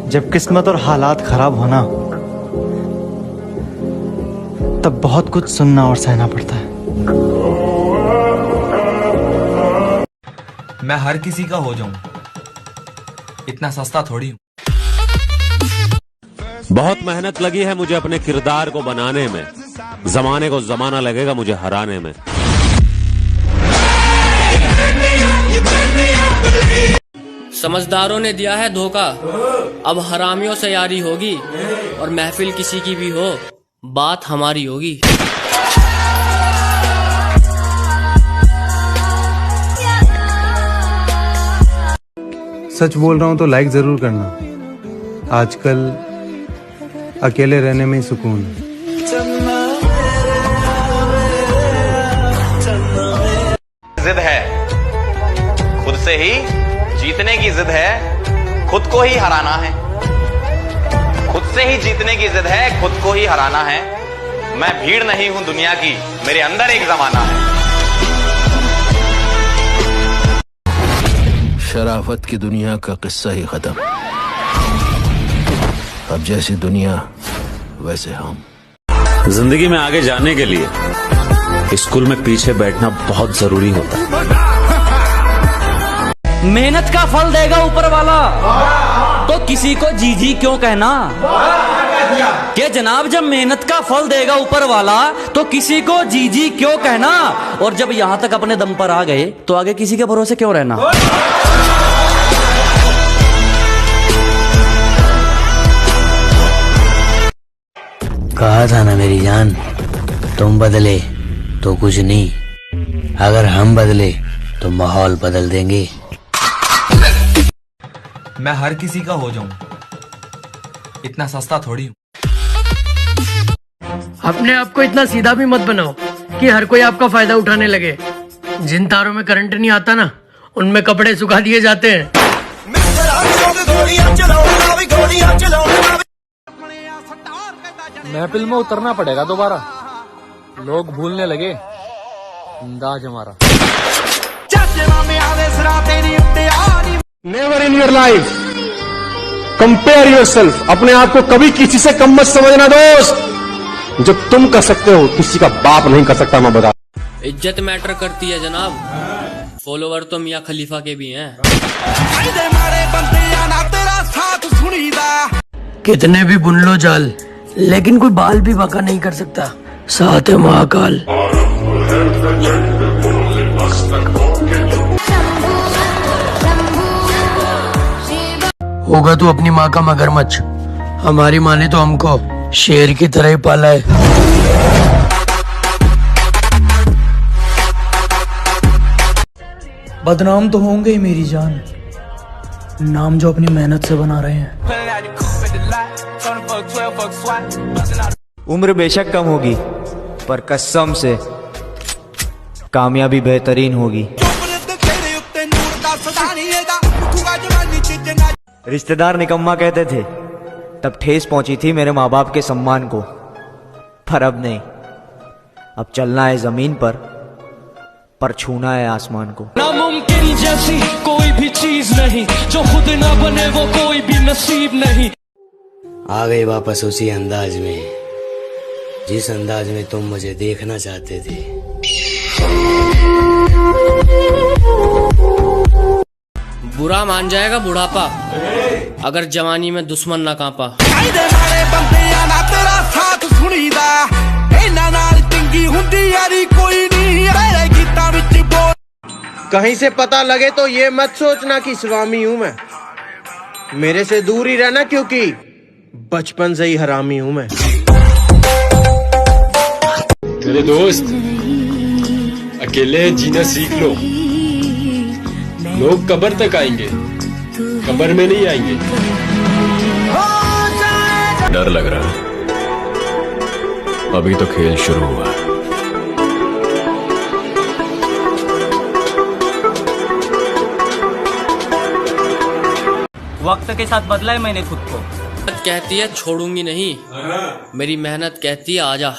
जब किस्मत और हालात खराब होना तब बहुत कुछ सुनना और सहना पड़ता है। मैं हर किसी का हो जाऊं, इतना सस्ता थोड़ी हूं। बहुत मेहनत लगी है मुझे अपने किरदार को बनाने में, जमाने को जमाना लगेगा मुझे हराने में। समझदारों ने दिया है धोखा, अब हरामियों से यारी होगी, और महफिल किसी की भी हो बात हमारी होगी। सच बोल रहा हूं तो लाइक जरूर करना। आजकल अकेले रहने में ही सुकून है। जिद है खुद से ही जीतने की जिद है, खुद को ही हराना है। खुद से ही जीतने की जिद है, खुद को ही हराना है। मैं भीड़ नहीं हूं दुनिया की, मेरे अंदर एक जमाना है। शराफत की दुनिया का किस्सा ही खत्म। अब जैसी दुनिया वैसे हम। जिंदगी में आगे जाने के लिए स्कूल में पीछे बैठना बहुत जरूरी होता है। मेहनत का फल देगा ऊपर वाला, तो किसी को जी जी क्यों कहना। कि जनाब जब मेहनत का फल देगा ऊपर वाला तो किसी को जी जी क्यों कहना, और जब यहाँ तक अपने दम पर आ गए तो आगे किसी के भरोसे क्यों रहना। कहा था ना मेरी जान, तुम बदले तो कुछ नहीं, अगर हम बदले तो माहौल बदल देंगे। मैं हर किसी का हो जाऊं, इतना सस्ता थोड़ी हूं। अपने आप को इतना सीधा भी मत बनाओ कि हर कोई आपका फायदा उठाने लगे। जिन तारों में करंट नहीं आता ना, उनमें कपड़े सुखा दिए जाते हैं। महफिल में उतरना पड़ेगा दोबारा, लोग भूलने लगे अंदाज हमारा। Never in your life compare yourself. अपने आप को कभी किसी से कम मत समझना दोस्त। जो तुम कर सकते हो किसी का बाप नहीं कर सकता। मैं बता, इज्जत मैटर करती है जनाब, फॉलोवर तो मियां खलीफा के भी हैं। कितने भी बुन लो जाल, लेकिन कोई बाल भी बाका नहीं कर सकता। साथ है महाकाल। होगा तू अपनी माँ का मगरमच्छ, हमारी माँ ने तो हमको शेर की तरह ही पाला है। बदनाम तो होंगे ही मेरी जान, नाम जो अपनी मेहनत से बना रहे हैं। उम्र बेशक कम होगी पर कसम से कामयाबी बेहतरीन होगी। रिश्तेदार निकम्मा कहते थे तब ठेस पहुंची थी मेरे माँ बाप के सम्मान को, पर अब नहीं। अब चलना है जमीन पर छूना है आसमान को। नामुमकिन जैसी कोई भी चीज नहीं, जो खुद ना बने वो कोई भी नसीब नहीं। आ गए वापस उसी अंदाज में, जिस अंदाज में तुम मुझे देखना चाहते थे। बुरा मान जाएगा बुढ़ापा, अगर जवानी में दुश्मन ना कांपा। कहीं से पता लगे तो ये मत सोचना कि स्वामी हूं मैं। मेरे से दूर ही रहना, क्योंकि बचपन से ही हरामी हूं मैं। मेरे दोस्त, अकेले जीना सीख लो। लोग कब्र तक आएंगे, कब्र में नहीं आएंगे। डर लग रहा है, अभी तो खेल शुरू हुआ। वक्त के साथ बदला है मैंने खुद को। मेहनत कहती है छोड़ूंगी नहीं, मेरी मेहनत कहती है आजा।